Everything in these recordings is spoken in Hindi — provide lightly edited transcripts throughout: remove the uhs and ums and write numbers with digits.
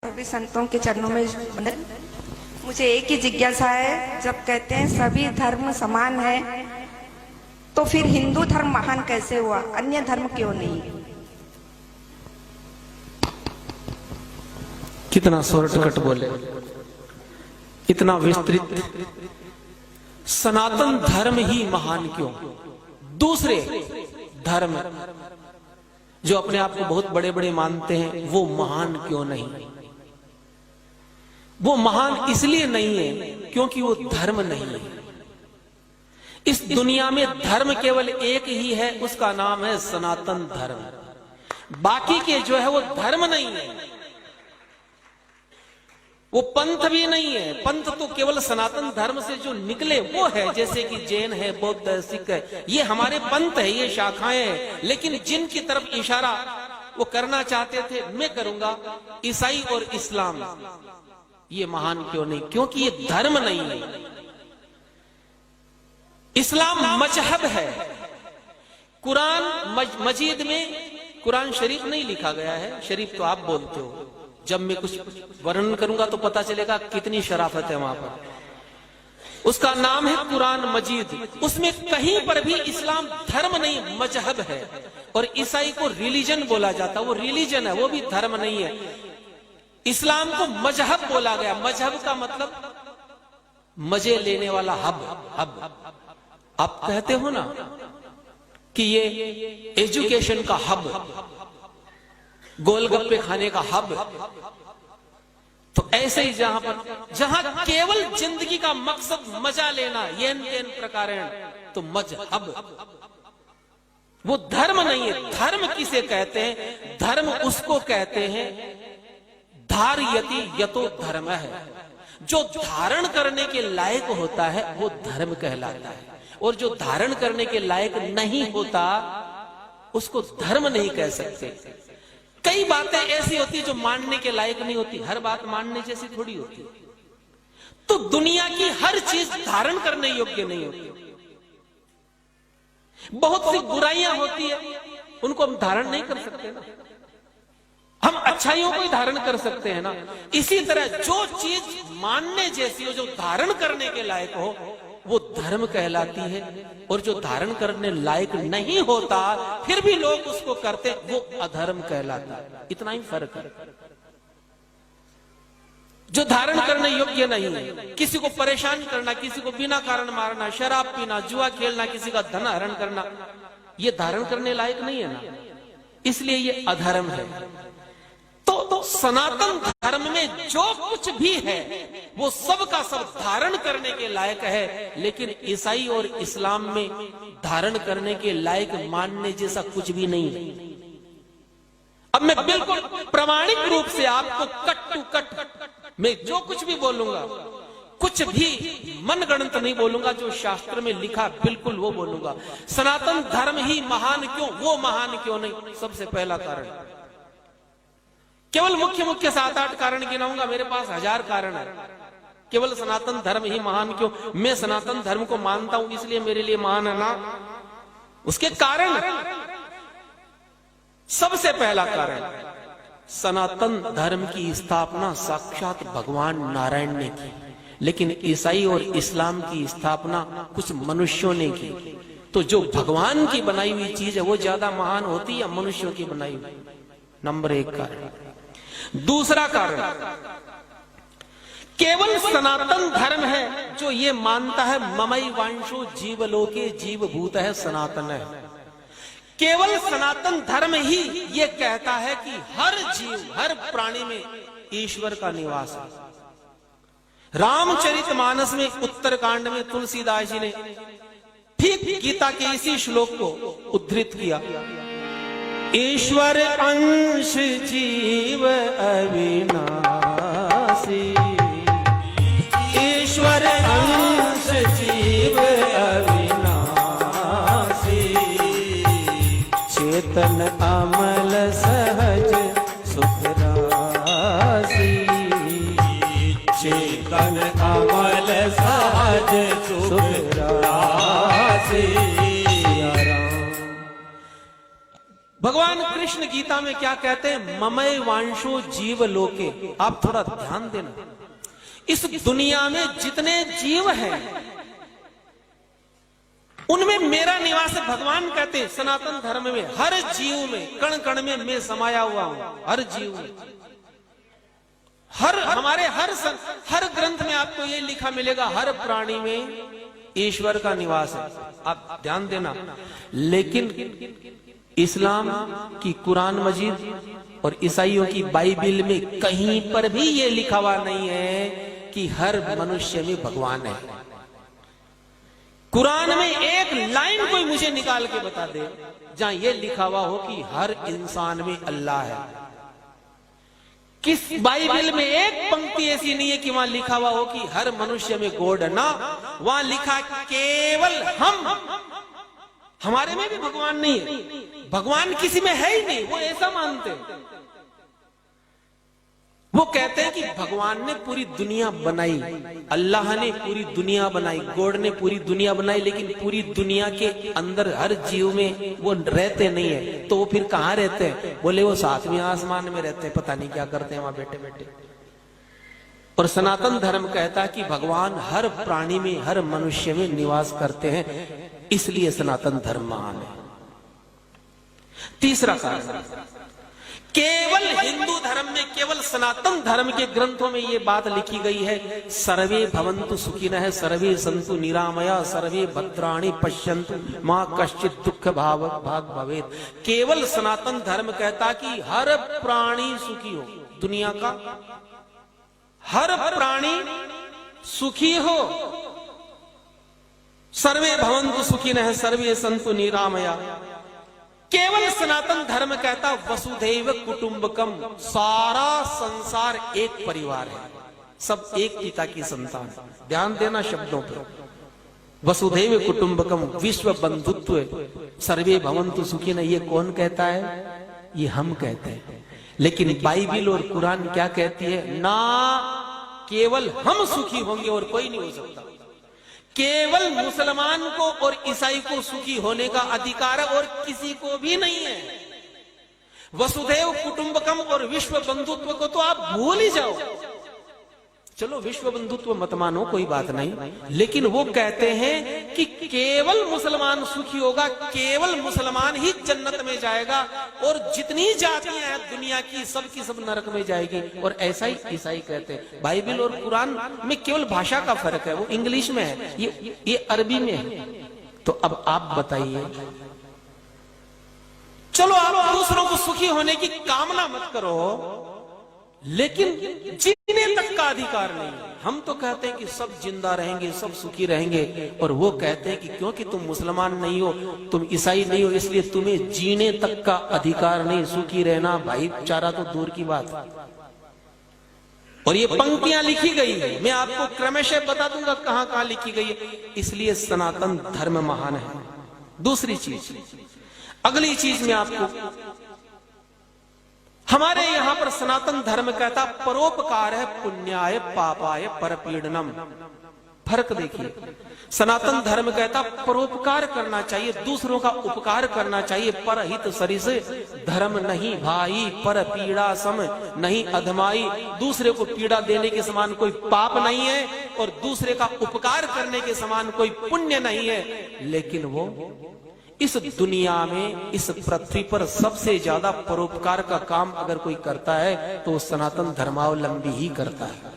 सभी संतों के चरणों में वंदन। मुझे एक ही जिज्ञासा है, जब कहते हैं सभी धर्म समान है तो फिर हिंदू धर्म महान कैसे हुआ, अन्य धर्म क्यों नहीं? कितना शॉर्टकट बोले, इतना विस्तृत। सनातन धर्म ही महान क्यों? दूसरे धर्म जो अपने आप को बहुत बड़े बड़े मानते हैं वो महान क्यों नहीं? वो महान इसलिए नहीं है क्योंकि वो धर्म नहीं है। इस दुनिया में धर्म केवल एक ही है, उसका नाम है सनातन धर्म। बाकी के जो है वो धर्म नहीं है, वो पंथ भी नहीं है। पंथ तो केवल सनातन धर्म से जो निकले वो है, जैसे कि जैन है, बौद्ध है, सिख है, ये हमारे पंथ है, ये शाखाएं हैं। लेकिन जिनकी तरफ इशारा वो करना चाहते थे, मैं करूंगा, ईसाई और इस्लाम, ये महान क्यों नहीं? क्योंकि ये धर्म नहीं है। इस्लाम मजहब है। कुरान मजीद में कुरान शरीफ नहीं लिखा गया है, शरीफ तो आप बोलते हो। जब मैं कुछ वर्णन करूंगा तो पता चलेगा कितनी शराफत है वहां पर। उसका नाम है कुरान मजीद। उसमें कहीं पर भी इस्लाम धर्म नहीं, मजहब है। और ईसाई को रिलीजन बोला जाता, वो रिलीजन है, वो भी धर्म नहीं है। इस्लाम को मजहब बोला गया। मजहब का मतलब मजे लेने वाला हब। आप कहते हो ना कि ये एजुकेशन का हब, गोलगप्पे खाने का हब, तो ऐसे ही जहां केवल जिंदगी का मकसद मजा लेना, येन तेन प्रकारेण, तो मजहब, वो धर्म नहीं है। धर्म किसे कहते हैं? धर्म उसको कहते हैं धारयति यतो धर्म है। जो धारण करने के लायक होता है वो धर्म कहलाता है, और जो धारण करने के लायक नहीं होता उसको धर्म नहीं कह सकते। कई बातें ऐसी होती जो मानने के लायक नहीं होती, हर बात मानने जैसी थोड़ी होती। तो दुनिया की हर चीज धारण करने योग्य नहीं होती। बहुत सी बुराइयां होती है, उनको हम धारण नहीं कर सकते ना। हम अच्छाइयों को ही धारण कर सकते हैं ना। इसी तरह जो चीज मानने जैसी हो, जो धारण करने के लायक हो, वो धर्म कहलाती है। और जो धारण करने लायक नहीं होता फिर भी लोग उसको करते, वो अधर्म कहलाता है। इतना ही फर्क है। जो धारण करने योग्य नहीं है, किसी को परेशान करना, किसी को बिना कारण मारना, शराब पीना, जुआ खेलना, किसी का धन हरण करना, ये धारण करने लायक नहीं है ना, इसलिए ये अधर्म है। तो सनातन धर्म में जो कुछ भी है वो सब का सब धारण करने के लायक है। लेकिन ईसाई और इस्लाम में धारण करने के लायक मानने जैसा कुछ भी नहीं है। अब मैं बिल्कुल प्रामाणिक रूप से आपको कट टू कट मैं जो कुछ भी बोलूंगा, कुछ भी मनगढ़ंत नहीं बोलूंगा। जो शास्त्र में लिखा बिल्कुल वो बोलूंगा। सनातन धर्म ही महान क्यों? वो महान क्यों नहीं? सबसे पहला कारण, केवल मुख्य 7-8 कारण गिनाऊंगा, मेरे पास 1000 कारण है। केवल सनातन धर्म ही महान क्यों? मैं सनातन धर्म को मानता हूं इसलिए मेरे लिए महान है ना, उसके कारण। सबसे पहला कारण, सनातन धर्म की स्थापना साक्षात भगवान नारायण ने की, लेकिन ईसाई और इस्लाम की स्थापना कुछ मनुष्यों ने की। तो जो भगवान की बनाई हुई चीज है वो ज्यादा महान होती है या मनुष्यों की बनाई हुई? नंबर 1 कारण। दूसरा कारण, केवल सनातन धर्म है जो ये मानता है ममई वांशो जीवलोके जीवभूत है सनातन है। केवल सनातन धर्म ही ये कहता है कि हर जीव, हर प्राणी में ईश्वर का निवास है। रामचरितमानस में उत्तरकांड में तुलसीदास जी ने ठीक गीता के इसी श्लोक को उद्धृत किया। ईश्वर अंश जीव अविनाशी, ईश्वर अंश जीव अविनाशी, चेतन अमल सहज सुख राशि, चेतन अमल सहज सुख राशि। भगवान कृष्ण कृष्ण गीता में क्या कहते हैं, ममय वांशो जीव लोके। आप थोड़ा ध्यान देना, इस दुनिया में जितने जीव हैं उनमें मेरा निवास है। भगवान कहते हैं सनातन धर्म में हर जीव में, कण कण में मैं समाया हुआ हूं, हर जीव में, हमारे हर ग्रंथ में आपको ये लिखा मिलेगा, हर प्राणी में ईश्वर का निवास है। आप ध्यान देना। लेकिन इस्लाम की कुरान मजीद और ईसाइयों की बाइबिल में कहीं पर भी ये लिखा हुआ नहीं है कि हर मनुष्य में भगवान है। कुरान में एक लाइन कोई मुझे निकाल के बता दे जहां ये लिखा हुआ हो कि हर इंसान में अल्लाह है। किस बाइबल में एक पंक्ति ऐसी नहीं है कि वहां लिखा हुआ हो कि हर मनुष्य में गॉड है ना। वहां लिखा केवल हमारे में भी भगवान नहीं है। भगवान किसी में है ही नहीं, वो ऐसा मानते हैं। वो कहते हैं कि भगवान ने पूरी दुनिया बनाई, अल्लाह ने पूरी दुनिया बनाई, गॉड ने पूरी दुनिया बनाई, लेकिन पूरी दुनिया के अंदर हर जीव में वो रहते नहीं है। तो वो फिर कहाँ रहते हैं? बोले वो 7वें आसमान में रहते हैं, पता नहीं क्या करते हैं वहां बैठे बैठे। और सनातन धर्म कहता है कि भगवान हर प्राणी में, हर मनुष्य में निवास करते हैं, इसलिए सनातन धर्म महान है। तीसरा कारण, केवल हिंदू धर्म में, केवल सनातन धर्म के ग्रंथों में ये बात लिखी गई है, सर्वे भवन्तु सुखिनः सर्वे सन्तु निरामया सर्वे भद्राणि पश्यन्तु मां कश्चित् दुःख भाग भवेत्। केवल सनातन धर्म कहता कि हर प्राणी सुखी हो, दुनिया का हर प्राणी सुखी हो। सर्वे भवन्तु सुखिनः सर्वे सन्तु निरामया। केवल सनातन धर्म कहता वसुधैव कुटुंबकम, सारा संसार एक परिवार है, सब एक पिता की संतान। ध्यान देना शब्दों पर। वसुधैव कुटुंबकम, विश्व बंधुत्व, सर्वे भवन्तु सुखिनः, ये कौन कहता है? ये हम कहते हैं। लेकिन बाइबिल और कुरान क्या कहती है? ना केवल हम सुखी होंगे और कोई नहीं हो सकता। केवल मुसलमान को और ईसाई को सुखी होने का अधिकार है और किसी को भी नहीं है। वसुधैव कुटुंबकम और विश्व बंधुत्व को तो आप भूल ही जाओ। चलो विश्व बंधुत्व मत मानो, कोई बात नहीं, लेकिन वो कहते हैं कि केवल मुसलमान सुखी होगा, केवल मुसलमान ही जन्नत में जाएगा और जितनी जातियां हैं दुनिया की सब नरक में जाएगी। और ऐसा ही ईसाई कहते हैं। बाइबिल और कुरान में केवल भाषा का फर्क है, वो इंग्लिश में है, ये अरबी में है। तो अब आप बताइए, चलो आप दूसरों को सुखी होने की कामना मत करो, लेकिन जीने तक का अधिकार नहीं है। हम तो कहते हैं कि सब जिंदा रहेंगे, सब सुखी रहेंगे, और वो कहते हैं कि क्योंकि तुम मुसलमान नहीं हो, तुम ईसाई नहीं हो, इसलिए तुम्हें जीने तक का अधिकार नहीं, सुखी रहना भाईचारा तो दूर की बात। और ये पंक्तियां लिखी गई है, मैं आपको क्रमशः बता दूंगा कहां कहां लिखी गई है। इसलिए सनातन धर्म महान है। दूसरी चीज, अगली चीज में आपको, हमारे यहां पर सनातन धर्म कहता परोपकार है पुण्याय पापाय परपीड़नम। फर्क देखिए, सनातन धर्म कहता परोपकार करना चाहिए, दूसरों का उपकार करना चाहिए। परहित सरिस धर्म नहीं भाई, पर पीड़ा सम नहीं अधमाई। दूसरे को पीड़ा देने के समान कोई पाप नहीं है और दूसरे का उपकार करने के समान कोई पुण्य नहीं है। लेकिन वो इस दुनिया में, इस पृथ्वी पर सबसे ज्यादा परोपकार का काम अगर कोई करता है तो सनातन धर्मावलंबी ही करता है।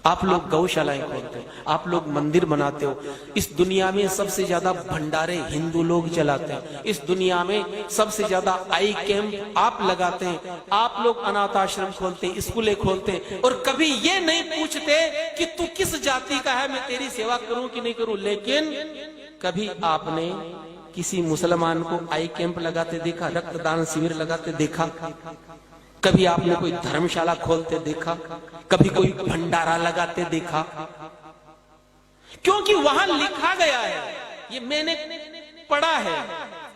आप लोग गौशालाएं खोलते हो, आप लोग मंदिर बनाते हो, इस दुनिया में सबसे ज्यादा भंडारे हिंदू लोग चलाते हैं, इस दुनिया में सबसे ज्यादा आई कैंप आप लगाते हैं, आप लोग अनाथ आश्रम खोलते हैं, स्कूलें खोलते हैं, और कभी ये नहीं पूछते कि तू किस जाति का है, मैं तेरी सेवा करूं कि नहीं करूं। लेकिन कभी आपने किसी मुसलमान को आई कैंप लगाते देखा, रक्तदान शिविर लगाते देखा? कभी आपने कोई धर्मशाला खोलते देखा? कभी कोई भंडारा लगाते देखा? क्योंकि वहां लिखा गया है, ये मैंने पढ़ा है,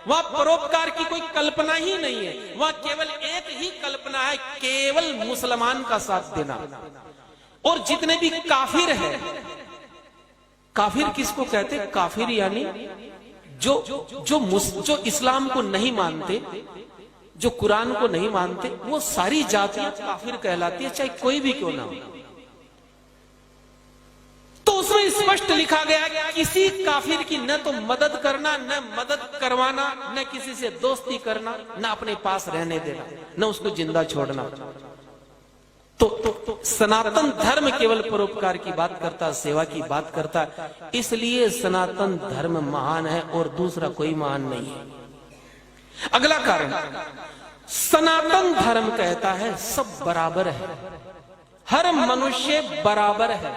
वहां परोपकार की कोई कल्पना ही नहीं है। वहां केवल एक ही कल्पना है, केवल मुसलमान का साथ देना। और जितने भी काफिर है, काफिर किसको कहते? काफिर यानी जो इस्लाम को नहीं मानते, जो कुरान को नहीं मानते वो सारी जातियां काफिर कहलाती है, चाहे कोई भी क्यों ना हो। तो उसमें स्पष्ट लिखा गया है कि किसी काफिर की न तो मदद करना, न मदद करवाना, न किसी से दोस्ती करना, न अपने पास रहने देना, न उसको जिंदा छोड़ना। तो सनातन धर्म केवल परोपकार की बात करता है, सेवा की बात करता है, इसलिए सनातन धर्म महान है और दूसरा कोई महान नहीं है। अगला कारण, सनातन धर्म कहता है सब बराबर है, हर मनुष्य बराबर है।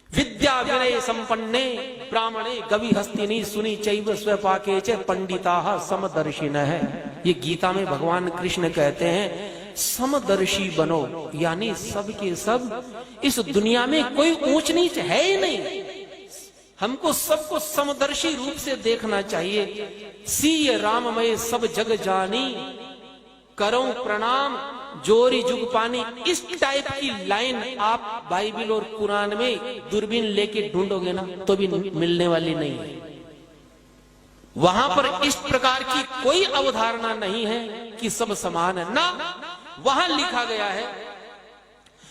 विद्या विनय संपन्ने ब्राह्मणे गवि हस्तिनी सुनी चैव स्वपाके च पंडिता समदर्शिन है। ये गीता में भगवान कृष्ण कहते हैं समदर्शी बनो, यानी सब के सब इस दुनिया में कोई ऊंच नीच है ही नहीं। हमको सबको समदर्शी रूप से देखना चाहिए। सीय राममय सब जग जानी, करो प्रणाम जोरी जुग पानी। इस टाइप की लाइन आप बाइबल और कुरान में दूरबीन लेके ढूंढोगे ना तो भी मिलने वाली नहीं है। वहां पर इस प्रकार की कोई अवधारणा नहीं है कि सब समान है ना। वहां लिखा गया है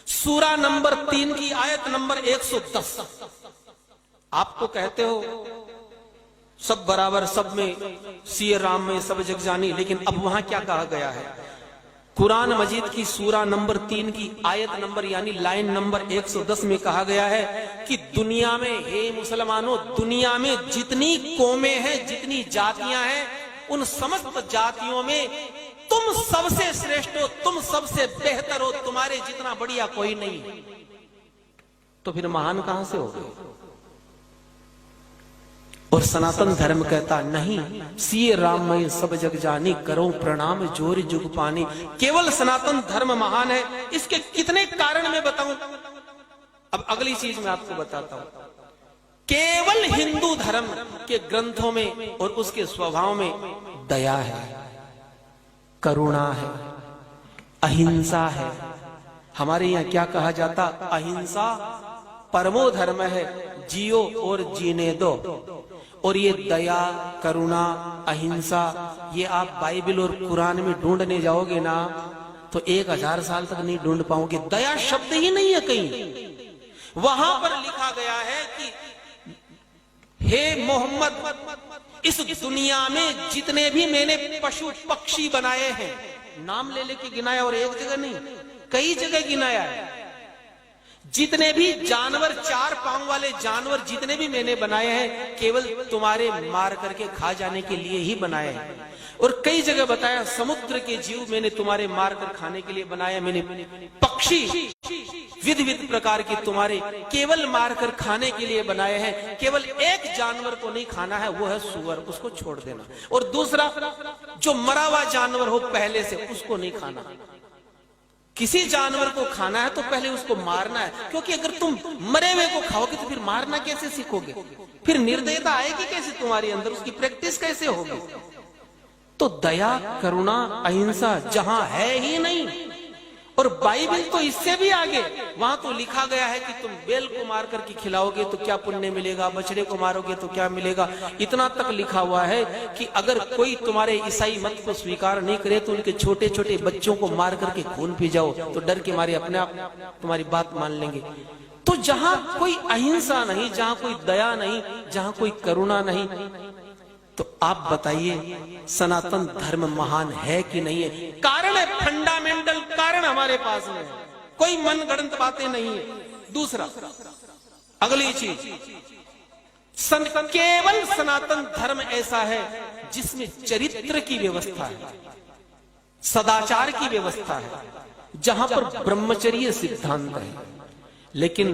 सूरा नंबर 3 की आयत नंबर 110। आप तो कहते हो सब बराबर, सब में सिय राम में सब जग जानी, लेकिन अब वहां क्या कहा गया है? कुरान मजीद की सूरा नंबर 3 की आयत नंबर यानी लाइन नंबर 110 में कहा गया है कि दुनिया में, हे मुसलमानों, दुनिया में जितनी कौमें हैं, जितनी जातियां हैं, उन समस्त जातियों में तुम सबसे श्रेष्ठ हो, तुम सबसे बेहतर हो, तुम्हारे जितना बढ़िया कोई नहीं। तो फिर महान कहां से हो गए? और सनातन धर्म कहता नहीं, सीए राम में सब जग जानी, करो प्रणाम जोर जुग पानी। केवल सनातन धर्म महान है। इसके कितने कारण मैं बताऊं? अब अगली चीज मैं आपको बताता हूं। केवल हिंदू धर्म के ग्रंथों में और उसके स्वभाव में दया है, करुणा है, अहिंसा है। हमारे यहां क्या कहा जाता? अहिंसा परमो धर्म है, जियो और जीने दो। और ये दया, करुणा, अहिंसा, ये आप बाइबल और कुरान में ढूंढने जाओगे ना तो 1000 साल तक नहीं ढूंढ पाओगे। दया शब्द ही नहीं है कहीं। वहां पर लिखा गया है कि हे मोहम्मद, इस दुनिया में जितने भी मैंने पशु पक्षी बनाए हैं, नाम ले लेके गिनाया, और एक जगह नहीं, कई जगह गिनाया है। जितने भी जानवर, 4 पांव वाले जानवर जितने भी मैंने बनाए हैं, केवल तुम्हारे मार करके खा जाने के लिए ही बनाए हैं। और कई जगह बताया समुद्र के जीव मैंने तुम्हारे मार कर खाने के लिए बनाया। मैंने पक्षी विध विध प्रकार के तुम्हारे केवल मार कर खाने के लिए बनाए हैं। केवल एक जानवर को नहीं खाना है, वो है सूअर, उसको छोड़ देना। और दूसरा, जो मरा हुआ जानवर हो पहले से, उसको नहीं खाना। किसी जानवर को खाना है तो पहले उसको मारना है, क्योंकि अगर तुम मरे हुए को खाओगे तो फिर मारना कैसे सीखोगे? फिर निर्दयता आएगी कैसे तुम्हारे अंदर? उसकी प्रैक्टिस कैसे होगी? तो दया, करुणा, अहिंसा जहां है ही नहीं। और बाइबल तो इससे भी आगे, वहां तो लिखा गया है कि तुम बैल को मार करके खिलाओगे तो क्या पुण्य मिलेगा, बछड़े को मारोगे तो क्या मिलेगा। इतना तक लिखा हुआ है कि अगर कोई तुम्हारे ईसाई मत को स्वीकार नहीं करे तो उनके छोटे छोटे बच्चों को मार करके खून पी जाओ, तो डर के मारे अपने आप तुम्हारी बात मान लेंगे। तो जहां कोई अहिंसा नहीं, जहां कोई दया नहीं, जहां कोई करुणा नहीं, तो आप बताइए सनातन धर्म महान है कि नहीं है? कारण है, फंडामेंटल कारण हमारे पास में है, कोई मनगढ़ंत बातें नहीं है। दूसरा, अगली चीज, केवल सनातन धर्म ऐसा है जिसमें चरित्र की व्यवस्था है, सदाचार की व्यवस्था है, जहां पर ब्रह्मचर्य सिद्धांत है। लेकिन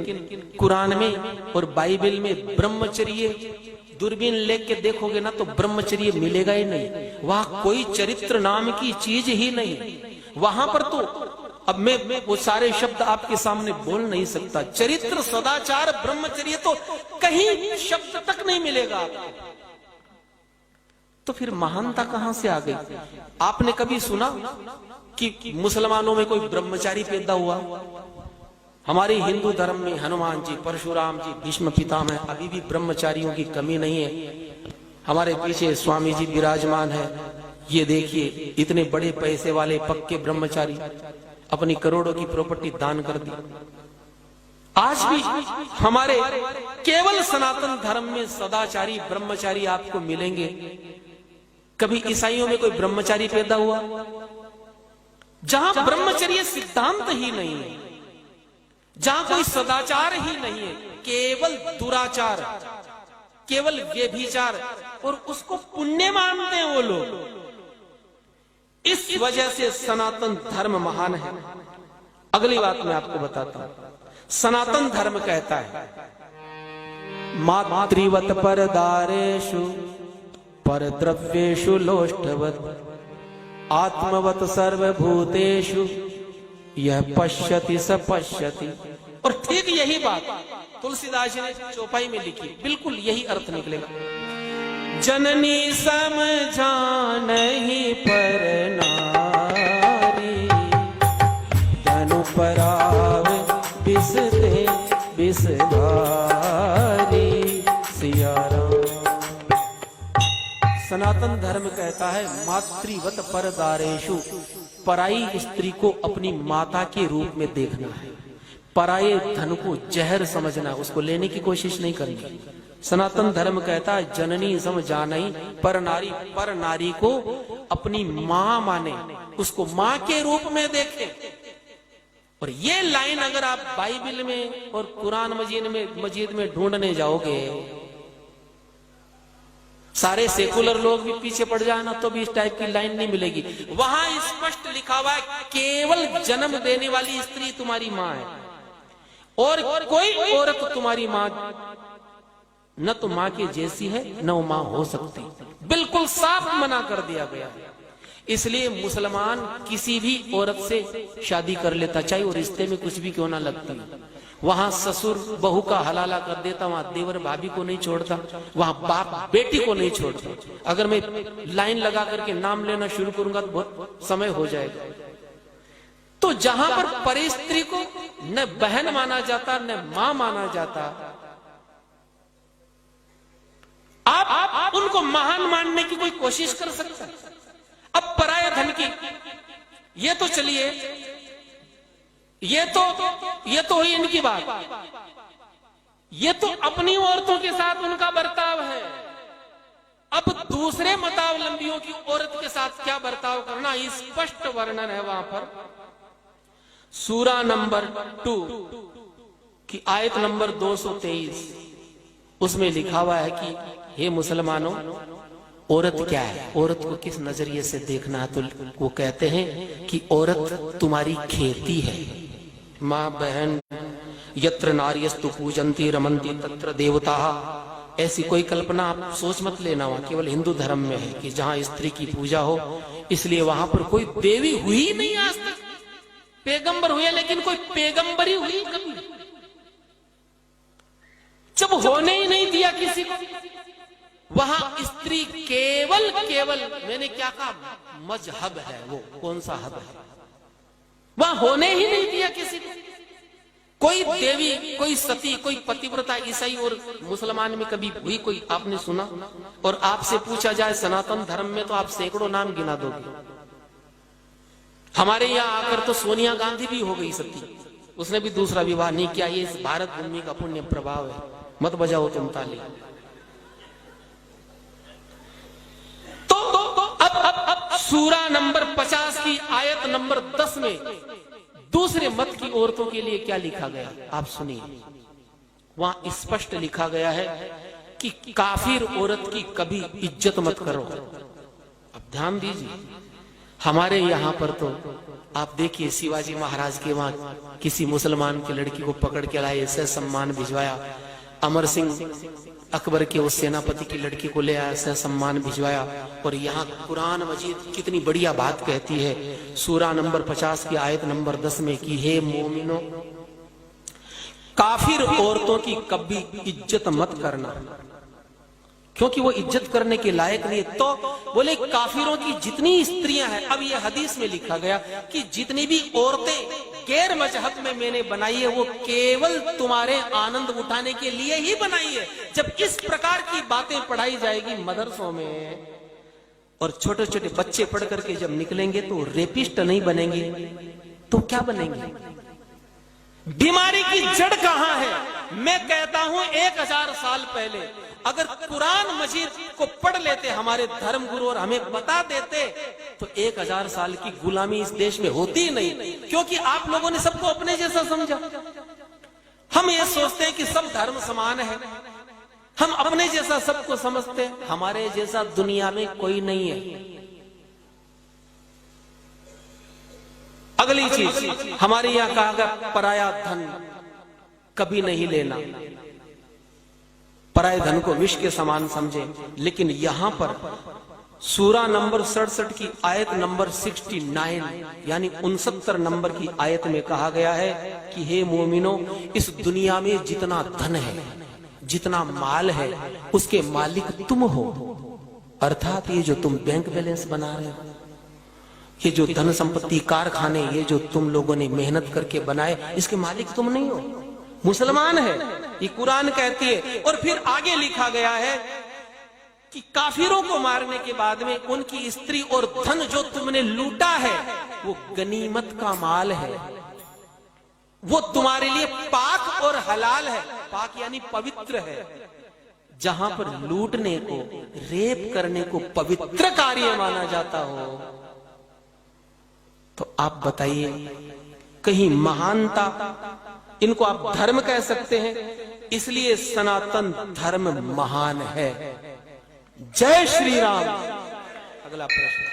कुरान में और बाइबल में ब्रह्मचर्य दूरबीन लेके देखोगे ना तो ब्रह्मचर्य मिलेगा ही नहीं। वहां कोई चरित्र नाम की चीज ही नहीं। वहां पर तो अब मैं वो सारे शब्द आपके सामने बोल नहीं सकता। चरित्र, सदाचार, ब्रह्मचर्य तो कहीं शब्द तक नहीं मिलेगा आपको। तो फिर महानता कहां से आ गई? आपने कभी सुना कि मुसलमानों में कोई ब्रह्मचारी पैदा हुआ? हमारे हिंदू धर्म में हनुमान जी, परशुराम जी, भीष्म पितामह, अभी भी ब्रह्मचारियों की कमी नहीं है। हमारे पीछे स्वामी जी विराजमान है, ये देखिए इतने बड़े पैसे वाले पक्के ब्रह्मचारी अपनी करोड़ों की प्रॉपर्टी दान कर दी। आज भी हमारे केवल सनातन धर्म में सदाचारी ब्रह्मचारी आपको मिलेंगे। कभी ईसाइयों में कोई ब्रह्मचारी पैदा हुआ? जहां ब्रह्मचर्य सिद्धांत ही नहीं है, जहां कोई सदाचार ही नहीं है, केवल दुराचार, केवल व्यभिचार, और उसको पुण्य मानते हैं वो लोग। इस वजह से सनातन धर्म महान है। अगली बात मैं आपको बताता हूं। सनातन धर्म कहता है मातृवत परदारेषु परद्रव्येषु लोष्टवत आत्मवत सर्वभूतेषु यह पश्यति स पश्यति। और ठीक यही बात तुलसीदास जी ने चौपाई में लिखी, बिल्कुल यही अर्थ निकलेगा। जननी समझानहि पर नारी तनु पराव बिसते बिसधारी सिया राम। सनातन धर्म कहता है मातृवत परदारेषु, पराई स्त्री को अपनी माता के रूप में देखना है, पराये धन को जहर समझना, उसको लेने की कोशिश नहीं करनी। सनातन धर्म कहता है जननी समझानहि पर नारी, पर नारी को अपनी मां माने, उसको मां के रूप में देखे। और ये लाइन अगर आप बाइबल में और कुरान मजीद में ढूंढने जाओगे, सारे सेकुलर लोग भी पीछे पड़ जाए ना तो भी इस टाइप की लाइन नहीं मिलेगी। वहां स्पष्ट लिखा हुआ है केवल जन्म देने वाली स्त्री तुम्हारी मां है, और कोई औरत तुम्हारी मां न तो मां के जैसी है न वो मां हो सकती। बिल्कुल साफ मना कर दिया गया। इसलिए मुसलमान किसी भी औरत से शादी कर लेता, चाहे वो रिश्ते में कुछ भी क्यों ना लगती। वहां ससुर बहू का हलाला कर देता, वहां देवर भाभी को नहीं छोड़ता, वहां बाप बेटी को नहीं छोड़ता। अगर मैं लाइन लगा करके नाम लेना शुरू करूंगा तो बहुत समय हो जाएगा। तो जहां पर परिस्त्री को न बहन माना जाता न मां माना जाता, आप उनको महान मानने की कोई कोशिश कर सकता है। अब पराये धन की ये तो चलिए, ये तो हुई इनकी बात। ये तो अपनी औरतों के साथ उनका बर्ताव है। अब दूसरे मतावलंबियों की औरत के साथ क्या बर्ताव करना, स्पष्ट वर्णन है वहां पर। सूरा नंबर 2 की आयत नंबर 223, उसमें लिखा हुआ है कि हे मुसलमानों, औरत क्या है, औरत को किस नजरिए से देखना है। तो वो कहते हैं कि औरत तुम्हारी खेती है। माँ बहन यत्र नार्यस्तु पूजन्ति रमन्ति तत्र देवता, ऐसी कोई कल्पना आप सोच मत लेना। वहां केवल हिंदू धर्म में है कि जहां स्त्री की पूजा हो, इसलिए वहां पर कोई देवी हुई नहीं आज तक। पैगंबर हुए लेकिन कोई पैगंबरी हुई कभी, जब होने ही नहीं दिया किसी को। वहां स्त्री केवल मैंने क्या कहा, मजहब है। वो कौन सा हब है, वहां होने ही नहीं दिया किसी को। कोई देवी, कोई सती, कोई पतिव्रता ईसाई और मुसलमान में कभी हुई कोई आपने सुना? और आपसे पूछा जाए सनातन धर्म में तो आप सैकड़ों नाम गिना दोगे। हमारे यहां आकर तो सोनिया गांधी भी हो गई सती, उसने भी दूसरा विवाह नहीं किया। ये इस भारत भूमि का पुण्य प्रभाव है। मत बजाओ तुम ताली। तो अब सूरा नंबर 50 की आयत नंबर 10 में दूसरे मत की औरतों के लिए क्या लिखा गया आप सुनिए। वहां स्पष्ट लिखा गया है कि काफिर औरत की कभी इज्जत मत करो। अब ध्यान दीजिए, हमारे यहां पर तो आप देखिए शिवाजी महाराज के वहां किसी मुसलमान की लड़की को पकड़ के लाए, ऐसे सम्मान भिजवाया। अमर सिंह अकबर के उस सेनापति की लड़की को ले आया, ऐसे सम्मान भिजवाया। और यहाँ कुरान मजीद कितनी बढ़िया बात कहती है सूरा नंबर 50 की आयत नंबर 10 में कि हे मोमिनो, काफिर औरतों की कभी इज्जत मत करना, क्योंकि वो इज्जत करने के लायक नहीं। तो बोले काफिरों की जितनी स्त्रियां हैं, अब ये हदीस में लिखा गया कि जितनी भी औरतें गैर मजहब में मैंने बनाई है वो केवल तुम्हारे आनंद उठाने के लिए ही बनाई है। जब इस प्रकार की बातें पढ़ाई जाएगी मदरसों में और छोटे छोटे बच्चे पढ़ करके जब निकलेंगे तो रेपिस्ट नहीं बनेंगे तो क्या बनेंगे? बीमारी की जड़ कहां है? मैं कहता हूं 1000 साल पहले अगर कुरान मजीद को पढ़ लेते हमारे धर्म गुरु और हमें बता देते तो 1000 साल की गुलामी इस देश में होती ही नहीं, क्योंकि आप लोगों ने सबको अपने जैसा समझा। हम ये सोचते हैं कि सब धर्म समान है, हम अपने जैसा सबको समझते हैं, हमारे जैसा दुनिया में कोई नहीं है। अगली चीज हमारे यहां कहा गया पराया धन कभी नहीं लेना, पराये धन को विष के समान समझे। लेकिन यहां पर सूरा नंबर 67 की आयत नंबर 69 यानी 69 नंबर की आयत में कहा गया है कि हे मोमिनो, इस दुनिया में जितना धन है, जितना माल है, उसके मालिक तुम हो। अर्थात ये जो तुम बैंक बैलेंस बना रहे हो, ये जो धन संपत्ति कारखाने, ये जो तुम लोगों ने मेहनत करके बनाए, इसके मालिक तुम नहीं हो, मुसलमान है, ये कुरान कहती है। और फिर आगे लिखा गया है कि काफिरों को मारने के बाद में उनकी स्त्री और धन जो तुमने लूटा है वो गनीमत का माल है, वो तुम्हारे लिए पाक और हलाल है। पाक यानी पवित्र है। जहां पर लूटने को, रेप करने को पवित्र कार्य माना जाता हो, तो आप बताइए कहीं महानता, इनको आप धर्म कह सकते हैं। इसलिए सनातन धर्म महान है। जय श्री राम। अगला प्रश्न।